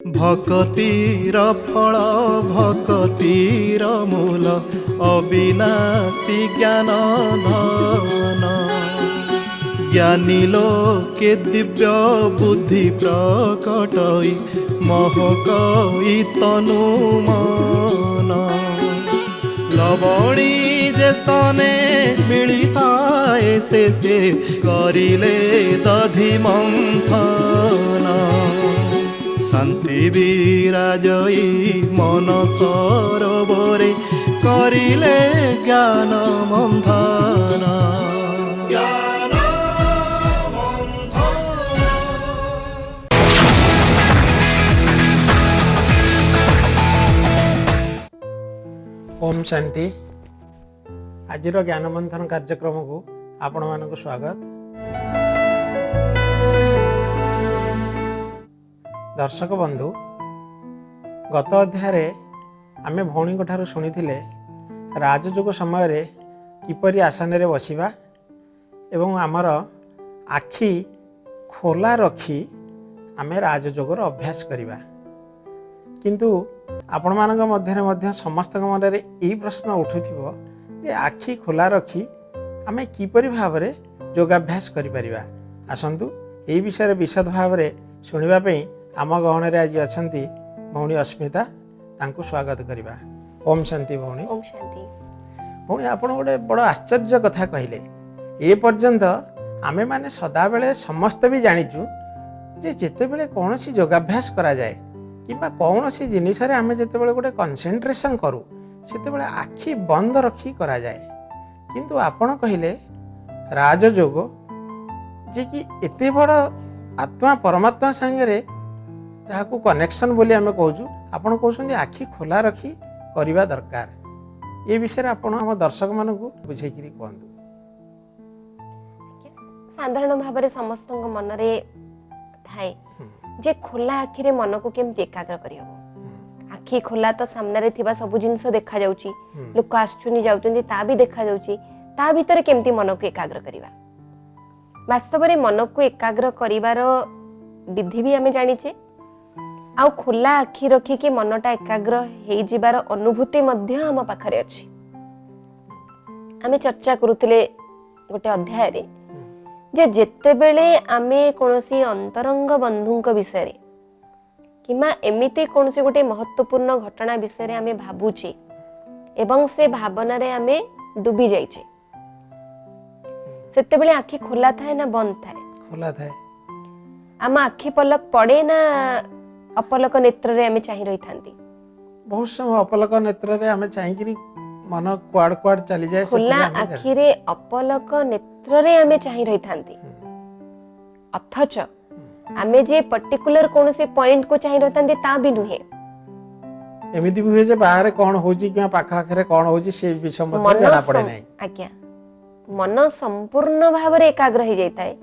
भक्तिर फल भक्तिर मूल अविनाशी ज्ञान धन ज्ञानी लोके दिव्य बुद्धि प्रकटई महकई तनु मन लवणी जे सने मिलिताए से करिले दधि मंथन शांति विराजई मन सरोवरे करिले ज्ञान मंथन ओम शांति। आज ज्ञान मंथन कार्यक्रम को आपण मानक स्वागत। दर्शक बंधु, गत अध्याय आमे भौणी ठारू शुणी राजयोग समय किपरि आसन रे बसिबा एवं आमर आखि खोला रखी आमे राजयोगर अभ्यास करिबा। किंतु आपण मानक मध्य समस्त मन में यही प्रश्न उठुथिबो जे आखि खोला रखी आमे किपरि भावरे योगाभ्यास करि परिबा। आसंतु एही विषय विशद भावरे सुनिबा पई आम गहन रे आज अछंती भौणी अस्मिता, तांको स्वागत करिबा। ओम शांति भौणी। ओम शांति भौणी, आपण गोटे बड़ आश्चर्य कथा कहले। ए पर्यंत आमे माने सदा बेले समस्त भी जानिचु जे जेते बेले कोनोसी योगाभ्यास करा जाए किंबा कौन सी जिनिस आम जिते बड़े गोटे कनसेंट्रेशन करूँ से आखि बंद रखी करा जाए। किंतु आपण कहले राजयोग जे कि एते बड़ आत्मा परमात्मा सांगे जहाँ को कनेक्शन बोली आम कहूँ, आपण कहते आखि खोला रखी करवा दरकार। ये विषय आपण आम दर्शक मान बुझे कहतु। साधारण भाव में समस्त मन रे थाए जे खोला आखिरे मन को केमती एकाग्र करहब। आखि खोला तो सामने थिबा सब जिनस देखा जाउची, लोक आसुनी जाउचंदी ता भी देखा जाउची, ता भीतर केमती मन को एकाग्र करिबा। वास्तव में मन को एकाग्र करिवार विधि भी आमे जानिचे, आ खोला आखि रखी के मनटा एकाग्र हे जिबार अनुभूति मध्य हम पाखरे अछि। आमे चर्चा करूथिले गोटे अध्याय रे जे जेते बेले आमे कोनोसी अंतरंग बंधुंक विषय रे किमा एमिति कोनोसी गोटे महत्वपूर्ण घटना विषय रे आमे भाबुची एवं से भावना रे आमे डूबी जाइछे, सेते बेले आखि खोला थाए ना बंद थाए? खोला थाए। आम आखि पलक पड़े ना अपलक नेत्र रे आमे चाहि रही थांती? बहुत समय अपलक नेत्र रे आमे चाहिकिरी मन कुआड़ कुआड़ चली जाए। खोला आखि रे अपलक नेत्र रे आमे चाहि रही थांती, अथच आमे जे पर्टिकुलर कोन से पॉइंट को चाहि रहतांती ता भी नुहे। एमिति भी हुए जे बाहर कौन होची कि पाखा आखरे कौन होची से विषय मत जाना पड़े नहीं। आज्ञा मन संपूर्ण भाव रे एकाग्र हो जाइताय।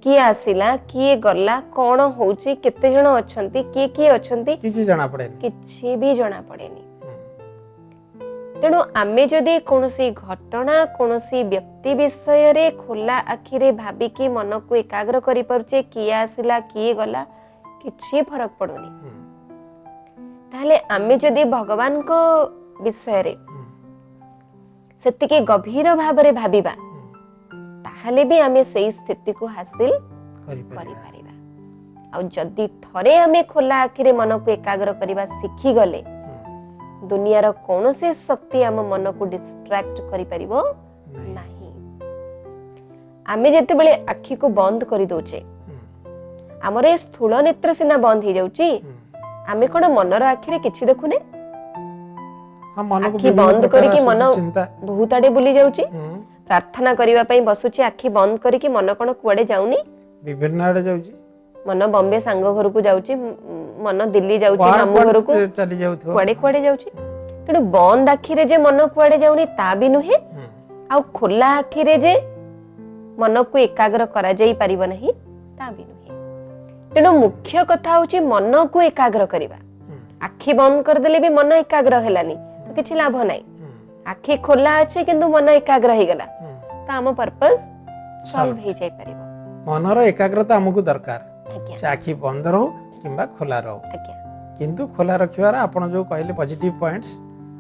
किए आसिला, किए गला, कौन होची, केते जण अछंती, किए अछंती, किछि जाना पड़े नहीं, किछि भी जाना पड़ेनी। तेणु आमे जदि कोनोसी घटना कोनोसी व्यक्ति विषय रे खोला आखिरे भाबिकी मन को एकाग्र करि परचे, किए आसिला, किए गला, किछि फरक पड़ोनी। ताहले आमे जदि भगवान को विषय रे सेतिके गभीर भाव रे भाबिबा ताहले भी आमे सेही स्थिति को हासिल करि परिबा। आ जदि थरे आमे खोला आखिरे मन को एकाग्र करिबा सिखि गले, दुनियार कौनसी शक्ति आम मन को डिस्ट्रैक्ट करि परिबो नाही। आमे जेते बेले आखि को बंद करि दोचे, हमर ए स्थूल नेत्र सिना बंद हो जाउची, आमे कोन मनर आखिरे किछि देखुने? आखि बंद करिकि मन बहुत आडे बुली जाउची। प्रार्थना करिवा पई बसुची, आखि बंद करिकि मन कोन कुआडे जाउनी, विभिन्न आडे जाउची। मन बॉम्बे सांग घर को जाउची, मन दिल्ली जाउची, मामू घर को चली जाउथो, कुआडे कुआडे जाउची। तेणु बंद आखि रे जे मन कुआडे जाउनी ता भी नुहे, आ खोला आखि रे जे मन को एकाग्र करा जाई परिबो नहीं ता भी नुहे। तेणु मुख्य कथा होची मन को एकाग्र करिबा। आखि बंद कर देले भी मन एकाग्र हेलानी तो किछि लाभ नाही। आखि खोला अछि किंतु मन एकाग्र हे गेला तो आम पर्पस सॉल्व हो जाई परिबो। मनर एकाग्रता हमकु दरकार, आखि बंद रहो किंबा खोला रहो। किंतु खोला रखिबार आपण जो कहले पॉजिटिव पॉइंट्स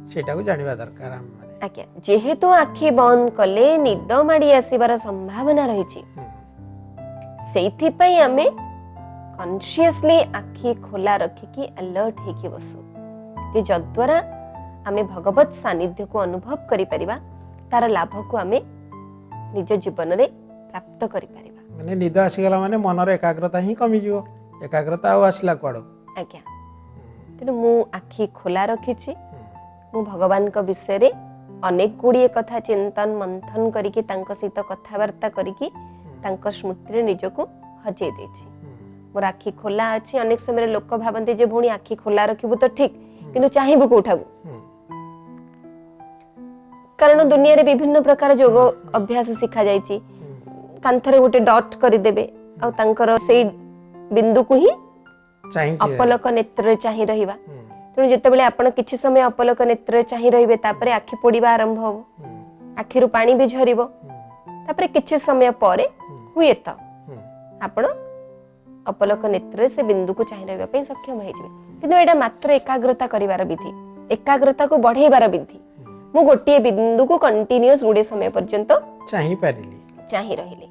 सेटा को जानिबा दरकार हम माने आज्ञा जेहेतु आखि बंद कले निद माड़ी आसीबार संभावना रही से आमे कॉन्शियसली आखि खोला रखिकी अलर्ट हेकी बसु जे जद्वारा आमे भगवत सानिध्य को अनुभव करि परिबा तार लाभ को आमे निज जीवन रे प्राप्त करि परिबा माने निद आसीगला माने मनर एकाग्रता ही कमी जिवो एकाग्रता आ आसला क्वाडो आज्ञा तेणु मु आखि खोला रखिछि मु भगवान को विषय रे अनेक गुड़िए कथा चिंतन मंथन करिकी तांको सहित कथबार्ता करिकी तांको स्मृति रे निजको हजे देछि मोर आखि खोला अछि अनेक समय लोक भाबंती जे भोणी आखि खोला रखिबु तो ठीक किंतु चाहिबु कोठाबु कारण दुनिया रे विभिन्न प्रकार योग अभ्यास सिखा जायछि कांथरे गोटे डॉट करि देबे आ तांकर सेई बिंदु को ही चाहिए अपलक नेत्र चाहि रहिबा तेणु जितेबाला आपण किछि समय अपलक नेत्र चाहि रहिबे तापरे आखि पोड़िबा आरंभ हो आखिरु पानी भी झरिबो तापरे किछि समय परे हुए त आपण अपलक नेत्र से बिंदु को चाहि रहिबा पई सक्षम होई जिवे किंतु एटा मात्र एकाग्रता करिवार विधि एकाग्रता को बढ़ेबार विधि मु गोटिए बिंदु को कंटीन्यूअस गुडे समय पर्यंत चाहि पारिली चाहि रहिले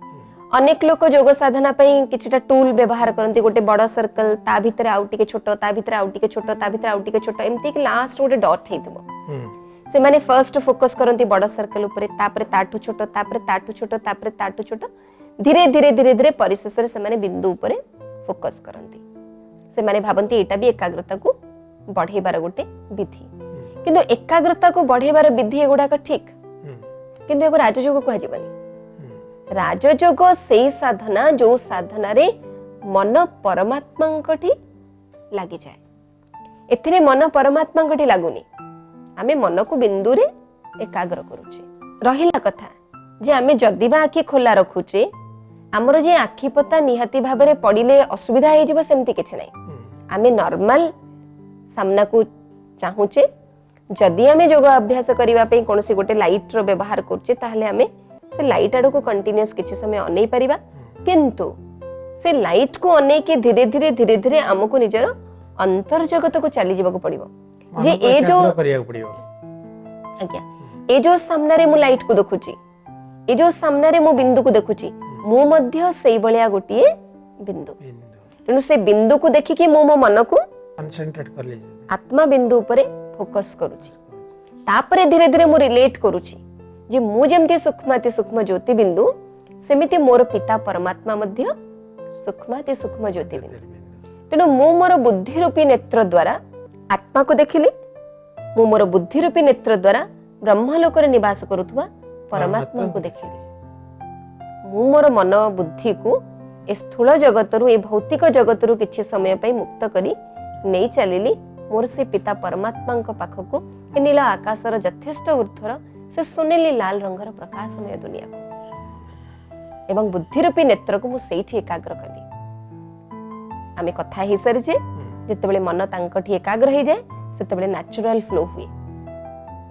अनेक लोक योग साधना पई किछटा टूल व्यवहार करंती गोटे बड़ सर्कल ता भितर आउ टिके छोट ता भितर आउ टिके छोट ता भितर आउ टिके छोट एम्ति कि लास्ट गोटे डॉट हेइतबो से माने फर्स्ट फोकस करंती बड़ सर्कल ऊपर तापरे ताठु छोट तापरे ताठु छोट तापरे ताठु छोट धीरे धीरे धीरे धीरे परिशेष रे से माने बिंदु ऊपर फोकस करंती से माने भाबंती एटा भी एकाग्रता को बढ़ेबार गोटे विधि किंतु एकाग्रता को बढ़ेबार विधि एगुडा का ठीक किंतु एगो राजयोग को आजिबानी राजयोग सेई साधना जो साधना रे मन परमात्मा कठी लागि जाए एथिरे मन परमात्मा कठी लागुनी आमे मन को बिंदु रे एकाग्र करूचे रहिला कथा जे आमे जदिबा आखि खोला रखुचे हमर जे आखि पता निहाती भाबरे पडिले असुविधा हे जिवो सेमति किछ नै आमे नॉर्मल सामना को चाहूचे जदि आमे योग अभ्यास करिवा पे कोनोसी गोटे लाइट रो व्यवहार करचे ताहले आमे से लाइट आड़ को कंटिन्यूअस किछि समय अनै परिबा किंतु से लाइट को अनै के धीरे धीरे धीरे धीरे हमको निजर अंतर जगत को चली जीवा को पड़िबो जे ए जो करिया पड़िबो आज्ञा ए जो सामने रे मु लाइट को देखुची ए जो सामने रे मु बिंदु को देखुची मु मध्य सेई बलिया गोटिए बिंदु तेनु से बिंदु को देखि कि मु मो मन को कंसंट्रेट कर ले आत्मा बिंदु ऊपर फोकस करूची तापरे धीरे धीरे मु रिलेट करूची जे मु जेमते सूक्ष्म ज्योति बिंदु सेमिति मोर पिता परमात्मा मध्य सूक्ष्म ज्योति बिंदु तेणु मु मोर बुद्धि रूपी नेत्र द्वारा आत्मा को देखिली मु मोर बुद्धि रूपी नेत्र द्वारा ब्रह्मलोक रे निवास करुथुवा परमात्मा को देखिली मु मोर मन बुद्धि को ए स्थूल जगत रु ए भौतिक जगत रु किछि समय पई मुक्त करी नै चलिली मोर से पिता परमात्मा को पाखको ए नीला आकाशर यथेष्ट ऊर्ध्वर से सुनेली लाल रंगर प्रकाशमय दुनिया को एवं बुद्धि रूपी नेत्र को मु सेठी एकाग्र कली आमे कथा ही सरी जे जेतेबेले मन तांकठी एकाग्र हे जाय सेतेबेले नेचुरल फ्लो हुए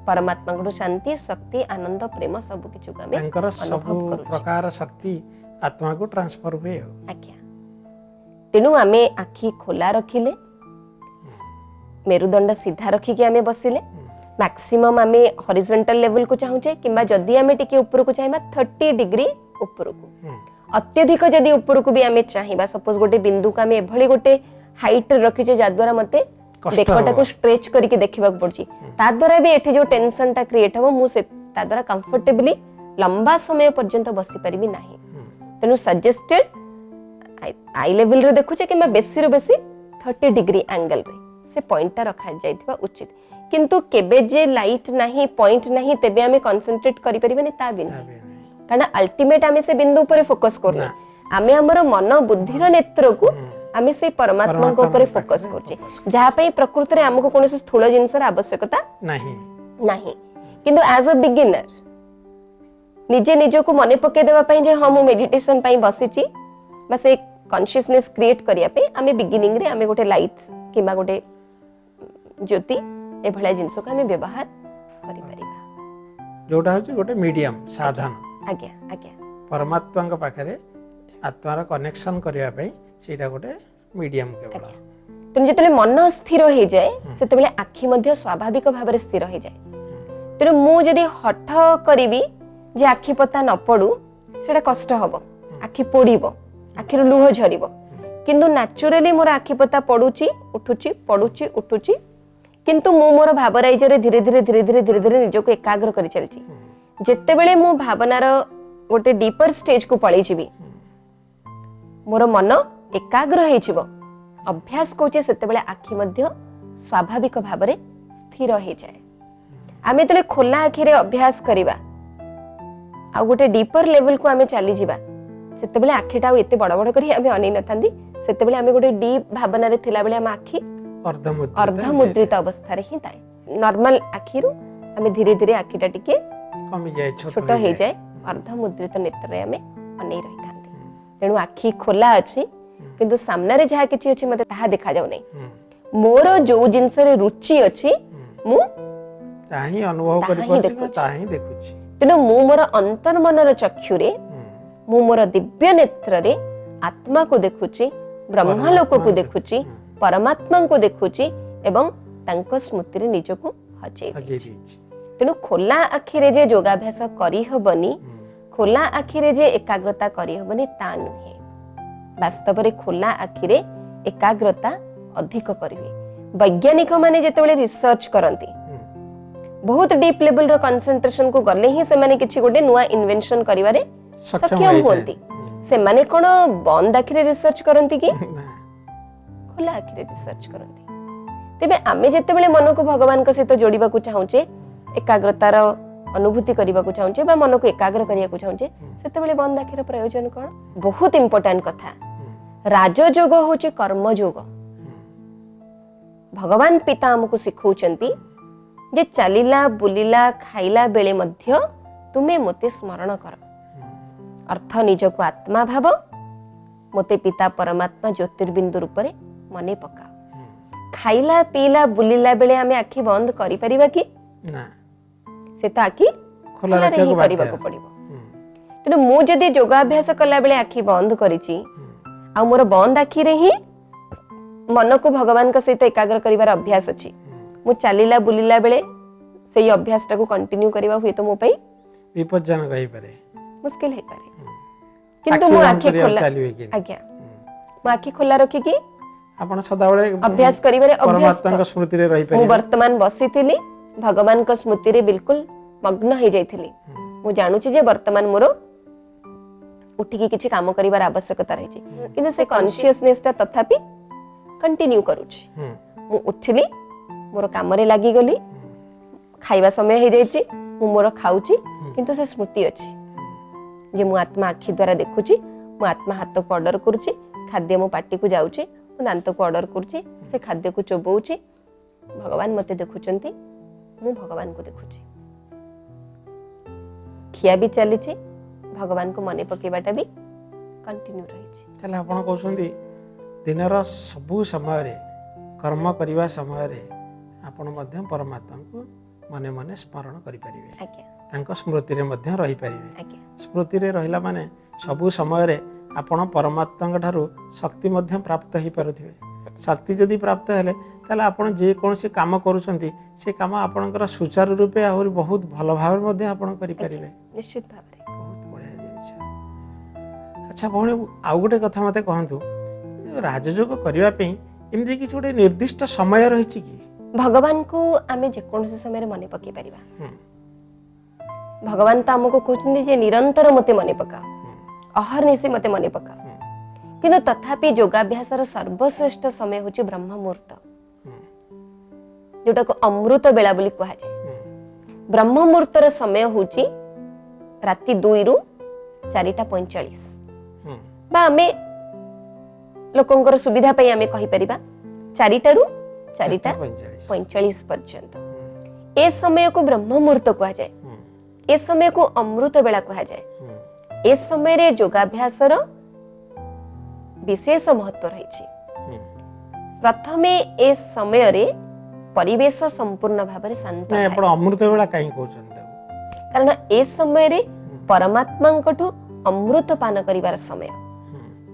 परमात्मा को शांति शक्ति आनंद प्रेम सब किछु को आमे तांकर सब प्रकार शक्ति आत्मा को ट्रांसफर हुए आज्ञा तेनु आमे आखि खोला रखिले मेरुदंड सीधा रखी के आमे बसिले मैक्सिमम आमे हॉरिजॉन्टल लेवल को चाहूचे किंबा जदी आमे टिके ऊपर को चाहिबा 30 डिग्री ऊपर को अत्यधिक जदी ऊपर को भी आमे चाहिबा सपोज गोटे बिंदु का आमे एभली गोटे हाइट रखिचे जा द्वारा मते बेकटा को स्ट्रेच करके देखिबा पड़ची ता द्वारा भी एठी जो टेंशन टा क्रिएट हो मु से ता द्वारा कंफर्टेबली लंबा समय पर्यंत बसी परिबी नाही तेनु सजेस्टेड आई लेवल रे देखुचे किंबा बेसी रो बेसी 30 डिग्री एंगल रे से पॉइंट टा रखा जाइथिबा उचित किंतु केबे जे लाइट नाही पॉइंट नाही तेबे आमे कंसंट्रेट करि परिबेनी ता बिना कारण अल्टीमेट आमे से बिंदु ऊपर फोकस करनी आमे हमर मन बुद्धिर नेत्र को आमे से परमात्मा को ऊपर फोकस करछे जहा पई प्रकृति रे हमको कोनोस स्थूल जिंसर आवश्यकता नाही किंतु एज अ बिगिनर निजे निजो को मने पके देबा पई जे हम मेडिटेशन पई बसिची बस एक कॉन्शियसनेस क्रिएट करिया पे आमे बिगिनिंग रे आमे गोटे लाइट किबा गोटे ज्योति ए भला जिंस को आमे व्यवहार करि परिबा जोटा होची गोटे मीडियम साधन आज्ञा आज्ञा परमात्मा के पाखरे आत्मार कनेक्शन करिया पे सेटा गोटे मीडियम केवल तेणु जो मन स्थिर हो जाए से आखि स्वाभाविक भाव में स्थिर हो जाए तेणु मुझे हठ करी जे आखि पता न पड़ू से कष्ट हम आखि पोड़ आखिर लुह झर किंतु नेचुराली मोर आखि पता पड़ुची उठुची पड़ुची उठुची किंतु मु मोर भावराइजरे धीरे धीरे धीरे धीरे धीरे धीरे निजको एकाग्र कर चलची जेते बेले मु भावनार गोटे डीपर स्टेज को पळै जीवी मोर मन एकाग्र हे जीवो अभ्यास कोचे सेते बेले आखि मध्य स्वाभाविक भाव में स्थिर हो जाए आमे तले खोला आखि रे अभ्यास करिबा आ गोटे डीपर लेवल को आमे चली जीवा सेते बेले आखिटा एते बड़ बड़ करी आमे अनै नथांदी सेते बेले आमे गोटे डीप भावना रे थिला बेले आम आखि अर्धमुद्रित अवस्था रे ही ताए नॉर्मल आखि रु आमे धीरे धीरे आखिटा टिके कमी जाए छोट हो जाए अर्धमुद्रित नेत्र रे आमे अनै रही थांदी तेणु आखि खोला अछि किंतु सामने रे जहा किछि अछि मते ताहा देखा जाउ नै मोर जो जिंस रे रुचि अछि मु ताही अनुभव करि परछि ताही देखुछि तेणु मु मोर अंतर्मनर चक्षुरे मु मोर दिव्य नेत्र रे आत्मा को देखुछि ब्रह्मलोक को देखुछि परमात्मा को देखुछि एवं तांको स्मृति रे निजको हजे तेणु खोला आखि रे जे योगाभ्यास करि हबनी खोला आखि रे जे एकाग्रता करि हबनी ता नुहे वास्तव रे खोला आखि रे एकाग्रता अधिक करिवे वैज्ञानिक माने जेतेबेले रिसर्च करंती बहुत डीप लेवल रो कंसंट्रेशन को गले ही से माने किछि गोटे नुआ इन्वेंशन करिवारे सक्षम होंती से माने कोन बंद आखि रे रिसर्च करंती कि खोला आखि रे रिसर्च करंती तेबे आमे जेतेबेले मन को भगवान को सहित जोड़िबा को चाहूचे एकाग्रतार अनुभूति करबा को चाहूचे बा मन को एकाग्र करिया को चाहूचे सेतेबेले बंद आखिर प्रयोजन कोन बहुत इंपोर्टेंट कथा राजयोग होचे कर्मयोग भगवान पिता हमको सिखौचंती जे चलिला बुलिला खाइला बेले मध्य तुमे मोते स्मरण कर अर्थ निजको आत्मा भाव मोते पिता परमात्मा ज्योतिर्बिंदु रूप रे मने पका खाइला पीला बुलिला बेले आमे आखि बंद करि परिबा कि ना से तो आखि खोला रखिया परिबा को पड़िबो तेनु मु जदी योगाभ्यास कला बेले आखि बंद करिछि आ मोर बंद आखि रे ही मन को भगवान का सहित एकाग्र करिवार अभ्यास अछि मु चलिला बुलिला बेले सेही अभ्यास टाको कंटिन्यू करिवा हुए तो मो पई विपज्जनक होई पारे मुश्किल है पारे किंतु मु आखि खोला आज्ञा मु आखि खोला रखि कि आपण सदा बेले अभ्यास करिवारे परमात्मा का स्मृति रे रहि पारे मु वर्तमान बसिथिली भगवान का स्मृति रे बिल्कुल मग्न हो जाइथिली मु जानु छी जे वर्तमान मोर उठिकी किछि काम करिवार आवश्यकता रहि छी किंतु से कॉन्शियसनेस ता तथापि कंटिन्यू करूछि मु उठिली मोर काम रे लागि गली खाइबा समय हो जाइछि मु मोर खाउछि किंतु से स्मृति अछि जे मु आत्मा आखि द्वारा देखुछि मु आत्मा हाथ को ऑर्डर करूछि खाद्य मो पाटी को जाउछि मु दांत को ऑर्डर करूछि से खाद्य को चोबौछि भगवान मते देखुचंती मु भगवान को देखुछि खिया भी चलीछि भगवान को मने पकेबाटा भी कंटिन्यू रहिछि तले आपण कहउछंती दिनर सबु समय रे कर्म करिवा समय रे आपण मध्य परमात्मा को मने मने स्मरण करि परिबे आज्ञा तांको स्मृति रे मध्य रहि परिबे आज्ञा स्मृति रे रहिला माने सबु समय रे आपण परमात्मा ठारू शक्ति मध्य प्राप्त ही परथिबे शक्ति जदि प्राप्त हेले ताले आपण जे कोनसे काम करूछंती से काम आपणकर सुचारू रूपे और बहुत भल भाव मध्य आपण करि परिबे निश्चित भाव रे बहुत बढ़िया जिनिस अच्छा भौणी आउ गोटे कथा मते कहंतु राजयोग करिवा पे एमदी कि छोटे निर्दिष्ट समय रहिछि कि भगवान को आमे जे कोनसे समय रे मने पके परिबा भगवान त हमको कहउछंती जे निरंतर मते मने पका अहर्निशि मते मने पका किंतु तथापि योगाभ्यास सर्वश्रेष्ठ समय होची ब्रह्म मुहूर्त जोटा को अमृत बेला बोली कहा जाए ब्रह्म मुहूर्तर समय होची राति 2 रु 4:45 बा आमे लोकंकर सुविधा पई आमे कहि परिबा 4 रु 4:45 पर्यंत ए समय को ब्रह्म मुहूर्त कहा जाए ए समय को अमृत बेला कहा जाए ए समय रे योगाभ्यास विशेष महत्व रही प्रथमे ए समय रे परिवेश संपूर्ण भाव में शांत नहीं आपण अमृत बेला काहे कहउछन कारण ए समय रे परमात्मा कठु अमृत पान करिवार समय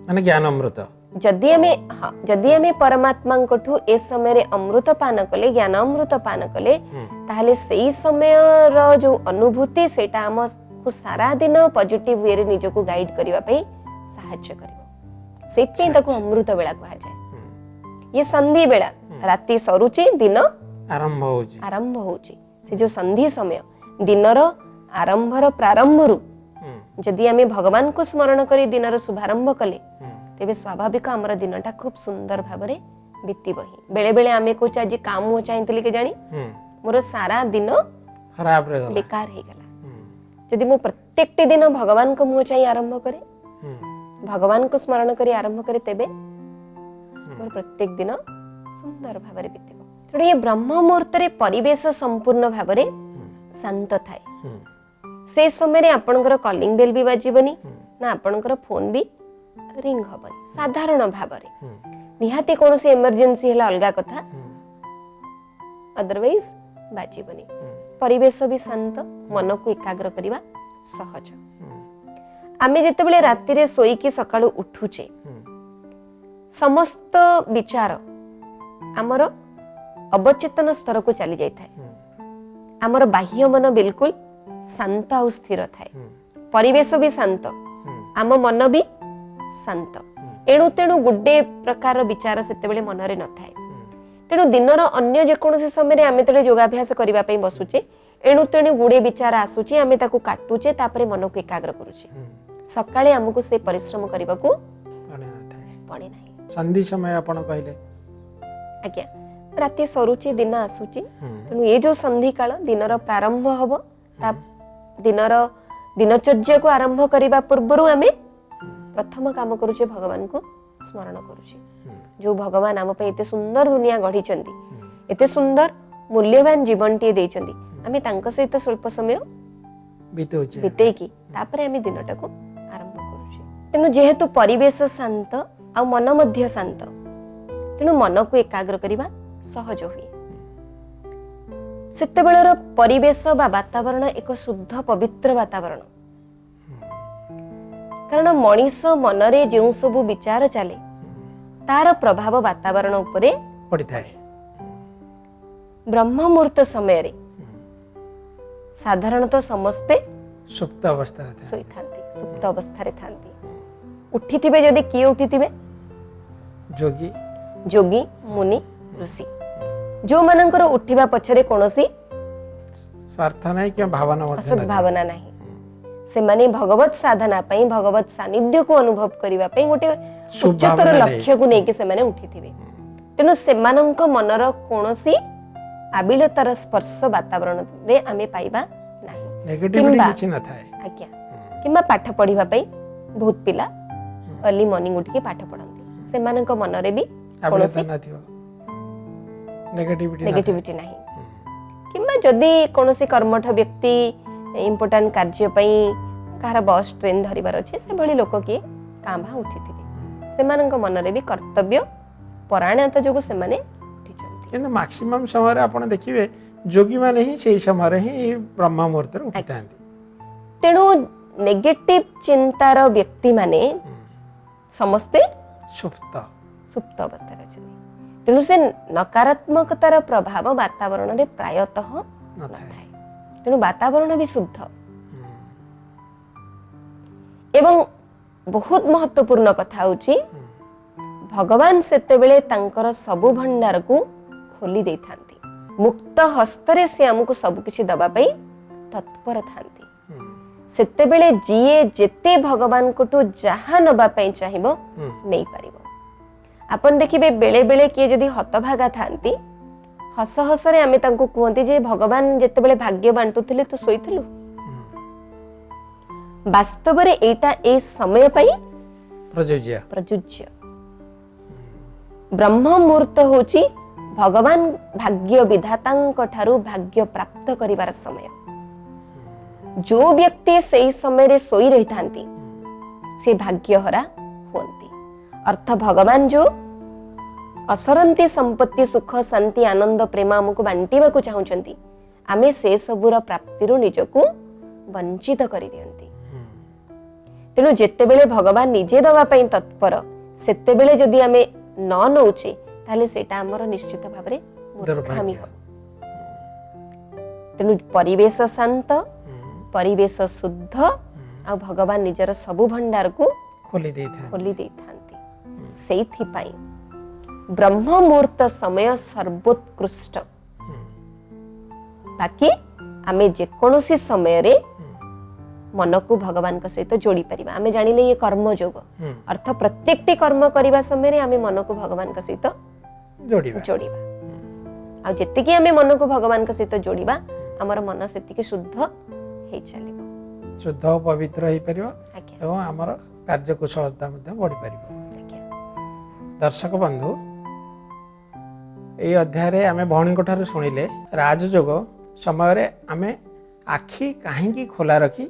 माने ज्ञान अमृत जदि आमे परमात्मा कोठू ए समय रे अमृत पान कले ज्ञान अमृत पान कले ताहले सेई समय रो जो अनुभूति सेटा हम को सारा दिन पॉजिटिव वे रे निज को गाइड करबा पई सहायता करिवो सेति ताको अमृत बेला कहा जाय। ये संधि बेला राति सरुची दिन आरंभ होची से जो संधि समय दिनर आरंभर प्रारंभरु जदि आमे भगवान को स्मरण करी दिनर शुभारंभ कले तेबे स्वाभाविक हमर दिनटा खूब सुंदर भाबरे बीतीबो ही। बेले बेले आमे को आज काम हो चाहितली के जानी मोर सारा दिन खराब रे बेकार हे गला जदि मो प्रत्येक दिन भगवान को मुह चाहिए आरंभ करे भगवान को स्मरण करी आरंभ करे तेबे मोर प्रत्येक दिन सुंदर भाबरे बीतीबो। तेणु ये ब्रह्म मुहूर्त रे परिवेश संपूर्ण भाबरे शांत थाए से समय रे आपनकर कॉलिंग बेल भी बाजिबनी ना आपनकर फोन भी रिंग हबनी साधारण भाबरे निहाती कोनोसी इमरजेंसी हला अलगा कथा अदरवाइज बाजिबनी परिवेश भी शांत मन को एकाग्र करिवा सहज। आमे जेतेबेले राति रे सोई की सकाळु उठुचे समस्त विचार हमर अवचेतन स्तर को चली जाय थाए हमर बाह्य मन बिल्कुल शांत और स्थिर थाए परिवेश भी शांत आम मन भी शांत एणु तेणु गुड्डे प्रकार विचार सेतेबेले मनरे न थाए। तेणु दिनर अन्य जेकोसी समय आमे तेले योगाभ्यास करबा पई बसुचे एणु तेणु गुडे विचार आसुचे आमे ताकू काटुचे तापरे मन को एकाग्र करूचे सकाळे हमकु से परिश्रम करबाकू पड़े नाही। संधि समय आपण कहले आज्ञा राति सरुची दिन आसुची तेणु ये जो संधि काल दिनर प्रारंभ हबो ता दिनर दिनचर्या को आरंभ करबा पूर्वरु आमे प्रथम काम करूचे भगवान को स्मरण करूचे जो भगवान आम पे एते सुंदर दुनिया गढ़ी एते सुंदर मूल्यवान जीवन टे देइचंदी आमे तांका सहित स्वल्प समय बिते की तापरे आमे दिनटा को आरंभ करूचे। तेनु जेहेतु परिवेश शांत आ मन मध्य शांत तेनु मन को एकाग्र करिबा सहज हुए। सेतेबेलर परिवेश बा वातावरण एक शुद्ध पवित्र वातावरण कारण मनीष मनरे जो सब विचार चले तार प्रभाव वातावरण उपरे पड़ी थाए। ब्रह्म मुहूर्त समय रे साधारणतः समस्ते सुप्त अवस्था सुप्त अवस्था उठी थिबे जदि किए उठी थिबे जोगी मुनि ऋषि जो मानकर उठिबा पछरे कोनोसी स्वार्थ नाही कि भावना नाही से माने भगवत साधना पई भगवत सानिध्य को अनुभव करिवा पई गोटे उच्चतर लक्ष्य को नेके से माने उठी थिबे। तेनु सेमानंक मनर कोनोसी आबिलतार स्पर्श वातावरण रे आमे पाइबा नाही नेगेटिविटी किछि न थाए आज्ञा किमा पाठ पढिबा पई बहुत पिला अर्ली मॉर्निंग उठी के पाठ पढंती सेमानंक मनरे भी आबिलता न थियो नेगेटिविटी नाही किमा जदी कोनोसी कर्मठ व्यक्ति इम्पोर्टेंट कार्य पई कार बस ट्रेन धरिबार अछि से भली लोक के कांभा उठी थिबे सेमानंक मनरे भी कर्तव्य परायणता जोगु से माने उठिचंती किंतु मैक्सिमम समय रे आपण देखिबे जोगी माने ही सेही समय रे ही ब्रह्म मुहूर्त रे उठितांती। तेणु नेगेटिव चिंतार व्यक्ति माने समस्ते सुप्त अवस्था रे अछि तेणु से नकारात्मकतार प्रभाव वातावरण रे प्रायतः न थाए तेणु वातावरण भी शुद्ध एवं बहुत महत्वपूर्ण कथा होची भगवान सेतेबेले तांकर सबु भंडार को खोली दे थांती मुक्त हस्तरे से हमको सब किछि दबा पई तत्पर थांती सेतेबेले जिए जेते भगवान कोटू जहा नबा पई चाहिबो नै परिबो। आपण देखिबे बेले बेले किए जदी हतभागा थांती हस हसरे आमे तांको कहंती जे भगवान जेतेबेले भाग्य बांटुथिले तू सोइथिलु वास्तव रे एटा ए समय पई प्रजुज्य ब्रह्म मुहूर्त होची भगवान भाग्य विधातांक ठारू भाग्य प्राप्त करिवार समय जो व्यक्ति सेही समय रे सोई रही थांती से भाग्यहरा होंती अर्थ भगवान जो असरंती संपत्ति सुख शांति आनंद प्रेम हमको बांटीबा को चाहुचंती आमे से सबुर प्राप्ति रो निजको वंचित करि दियंती। तेणु जेतेबेले भगवान निजे दवा पई तत्पर सेतेबेले जदि आमे न नौचे ताले सेटा हमर निश्चित भाबरे मूर्खामी हो। तेणु परिवेश शांत परिवेश शुद्ध आ भगवान निजर सबु भंडार को खोली देई थांती सेइथि पाई ब्रह्म मुहूर्त समय सर्वोत्कृष्ट। बाकी आमे जेकोसी समय रे मन को भगवान का सहित जोड़ी परिबा। आमे जानिले ये कर्म योग अर्थ प्रत्येकटी कर्म करिबा समय रे आमे मन को भगवान का सहित जोड़िबा आ जेतिकी आमे मन को भगवान का सहित जोड़िबा हमर मन सेतिकी शुद्ध हे चलिबो शुद्ध और पवित्र हो परिबो एवं हमर कार्यकुशलता मध्ये बढ़ी परिबो। दर्शक बंधु ए अध्याय रे आमे भौणी ठार शुणिले राजयोग समय रे आमे आखि काहींकी खोला रखी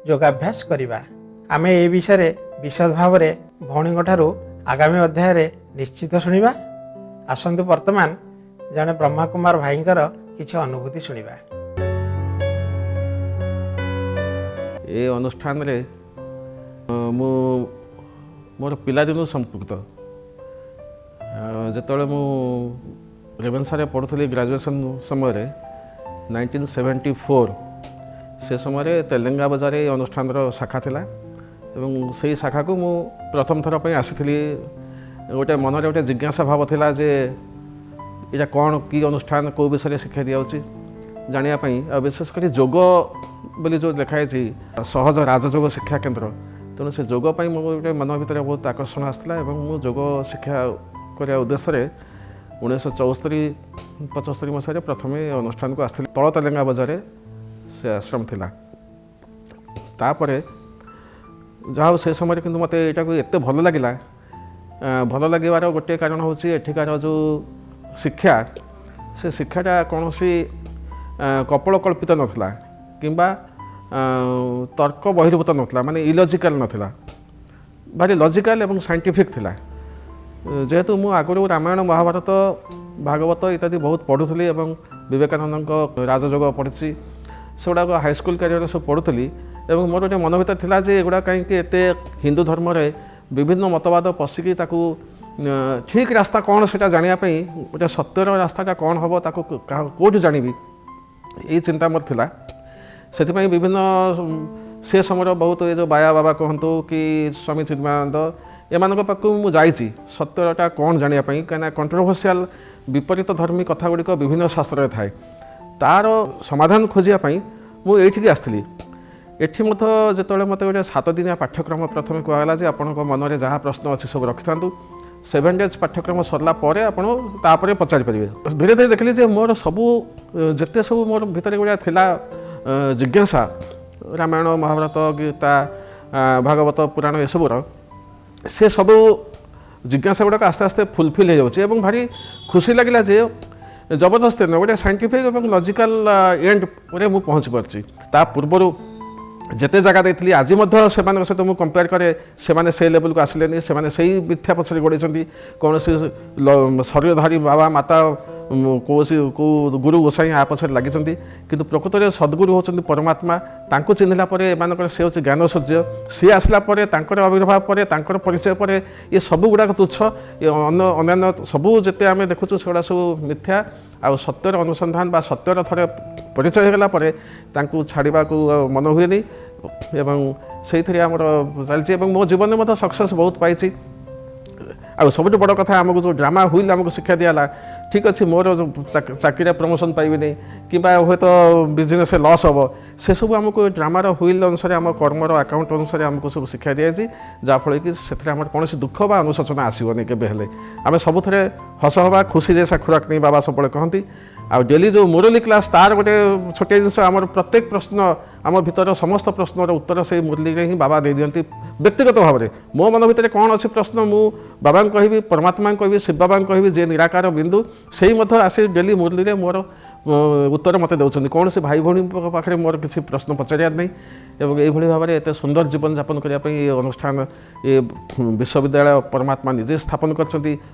योगाभ्यास करिबा। आमे ए विषय रे विशद भाव रे भौणी ठार आगामी अध्याय रे निश्चित शुणिबा। आसंतु वर्तमान जने ब्रह्मा कुमार भाईंकर किछि अनुभूति शुणिबा। ए अनुष्ठान रे मु मोर पिलादिनु संपृक्त जेतले मु रेवेन्सा रे पढ़ुथली ग्रेजुएशन समय रे 1974 से समय रे तेलंगा बजार अनुष्ठान शाखा थिला एवं से शाखा को मु प्रथम थर पे आसीथली। गोटे मनरे गोटे जिज्ञासा भाव थिला जे इटा कौन की अनुष्ठान को विषय शिक्षा दियाउची जानिया पई आ विशेष करी योग बोली जो लिखाई सहज राजयोग शिक्षा केन्द्र तेणु से योग पई मो गोटे मन भीतर बहुत आकर्षण आसला एवं मु योग शिक्षा करने उद्देश्य 1974-75 मसीह प्रथम अनुष्ठान को आसती तल तेलंगा बजार से आश्रम थिला। तापर जहाँ से समय कि मत यहाँ एत भल लगे भल लगे गोटे कारण हूँ एठिकार जो शिक्षा से शिक्षाटा कौन सी कपोलकल्पित नाला किंबा तर्क बहिर्भूत नाला माने इलॉजिकल नाला भारी लॉजिकल एवं साइंटिफिक थिला। जेहेतु मु आगु रामायण महाभारत भागवत इत्यादि बहुत पढ़ुली एवं विवेकानंद राजयोग पढ़ी से गुड़ाक हाईस्कल क्यारियर सब पढ़ुली एवं मोर गोटे मन भर था जे एगुड़ा कहीं एत हिंदू धर्म रे विभिन्न मतवाद पशिकी ठीक रास्ता कौन से जानापी गोटे सत्यर रास्ताटा कौन हम ताको कौटू जानी ये चिंता मोर थिला। से विभिन्न से समय बहुत ये जो बाया बाबा कहतु कि स्वामी चिन्मयानंद एमान पाक मुझे सत्यटा कौन जानापी कहीं कंट्रोवर्शियल विपरीत धर्मी कथा गुड़िक विभिन्न शास्त्र थाए तार समाधान खोजापी मुझे आसती। एठी मत जो मत गोटे 7 दिनिया पाठ्यक्रम प्रथम कहला जे आपण मन में जहाँ प्रश्न अच्छी सब रखि था 7 डेज पाठ्यक्रम सरला आपरे पचारि पारे। धीरे धीरे देखली जे मोर सबू जिते सब मोर भितर गुड़ा थिला जिज्ञासा रामायण महाभारत गीता भागवत पुराण एसबूर से सबू जिज्ञासा गुड़ाक आस्ते आस्ते फुलफिल हो जाऊँगी और भारी खुशी लगे जे जबरदस्त न गोटे साइंटिफिक और लॉजिकल एंड पर मु पहुँची पार्ची। ता पूर्वर जिते जगह देती आज सहित मुझे कंपेयर करे से लेवल को आसिले से मिथ्या पछरे गोड़े कौन शरीरधारी बाबा माता कौ गुरु गोसाई आ पछरे लगी किंतु प्रकृत में सद्गुरु होती परमात्मा तांको चिन्हला से हूँ ज्ञान सूर्य सी आसला आविर्भाव पर परिचय पर ये सब गुड़ाक तुच्छ ये अन्य सबू जिते आम देखुँ से गुड़ा सब मिथ्या आ सत्यर अनुसंधान बा सत्यर थरे परिचय होगला छाड़ा को मन हुए से चलती मो जीवन में सक्सेस बहुत पाई। आ सब बड़ कथा आमको जो ड्रामा हुई आमको शिक्षा दिला ठीक अच्छे मोर चाकरी प्रमोशन पाइबी कि हे तो बिजनेस लॉस हम से सब आमको ड्रामार हुईल अनुसार आम कर्मर अकाउंट अनुसार आमको सब शिक्षा दिखाई जहाँफल कि से कौन दुख बा अनुशोचना आसबनी के आम सब थे हस हवा खुशी जे साखुराक नहीं बाबा सब कहती आ डेली जो मुरली क्लास तार गोटे छोटे जिनस आम प्रत्येक प्रश्न आम भीतर समस्त प्रश्नर उत्तर से मुरली ही बाबा दे दियंती व्यक्तिगत भाव में मो मन भीतर कौन अच्छे प्रश्न मु बाबा कहि परमात्मा कहि शिव बाबा कहि जे निराकार बिंदु से आसी डेली मुरली रे मोर उत्तर मत दौरान कौन से भाई भौणी पाखे मोर किसी प्रश्न पचार नहीं एवं ये भाव में एत सुंदर जीवन यापन करने ये अनुष्ठान ये विश्वविद्यालय परमात्मा निजे स्थापन कर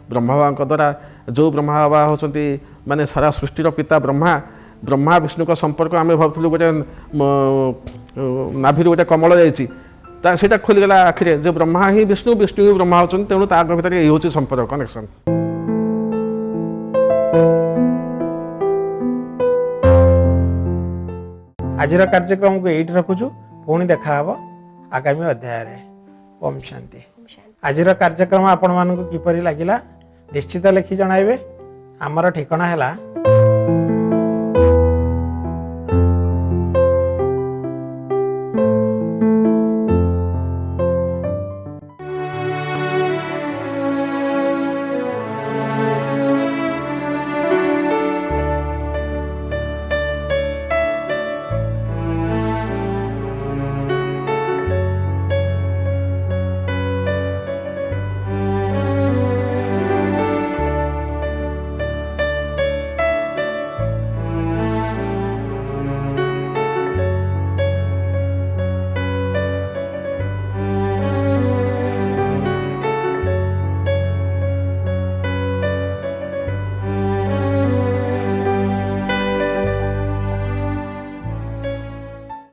ब्रह्मा बाबा द्वारा जो ब्रह्मा बाबा होती माने सारा सृष्टिर पिता ब्रह्मा विष्णु का संपर्क आम भावुँ गोटे नाभि गोटे कमल जाइए ସେଇଟା ଖୋଲିଗଲା ଆଖିରେ ଯେ ବ୍ରହ୍ମା ହିଁ ବିଷ୍ଣୁ, ବିଷ୍ଣୁ ହିଁ ବ୍ରହ୍ମା ହେଉଛନ୍ତି। ତେଣୁ ତାଙ୍କ ଭିତରେ ଏଇ ହେଉଛି ସମ୍ପର୍କ, କନେକ୍ସନ୍। ଆଜିର କାର୍ଯ୍ୟକ୍ରମକୁ ଏଇଠି ରଖୁଛୁ। ପୁଣି ଦେଖା ହେବ ଆଗାମୀ ଅଧ୍ୟାୟରେ। ଓମ୍ ଶାନ୍ତି। ଆଜିର କାର୍ଯ୍ୟକ୍ରମ ଆପଣମାନଙ୍କୁ କିପରି ଲାଗିଲା ନିଶ୍ଚିତ ଲେଖି ଜଣାଇବେ। ଆମର ଠିକଣା ହେଲା